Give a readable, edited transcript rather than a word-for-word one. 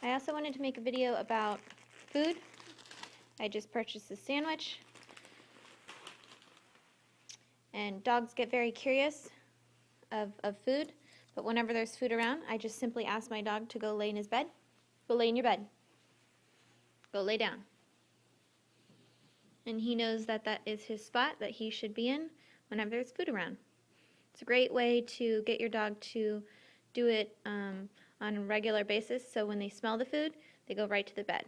I also wanted to make a video about food. I just purchased a sandwich, and dogs get very curious of food, but whenever there's food around, I just simply ask my dog to go lay in his bed. Go lay in your bed. Go lay down. And he knows that that is his spot that he should be in whenever there's food around. It's a great way to get your dog to do it on a regular basis, so when they smell the food, they go right to the bed.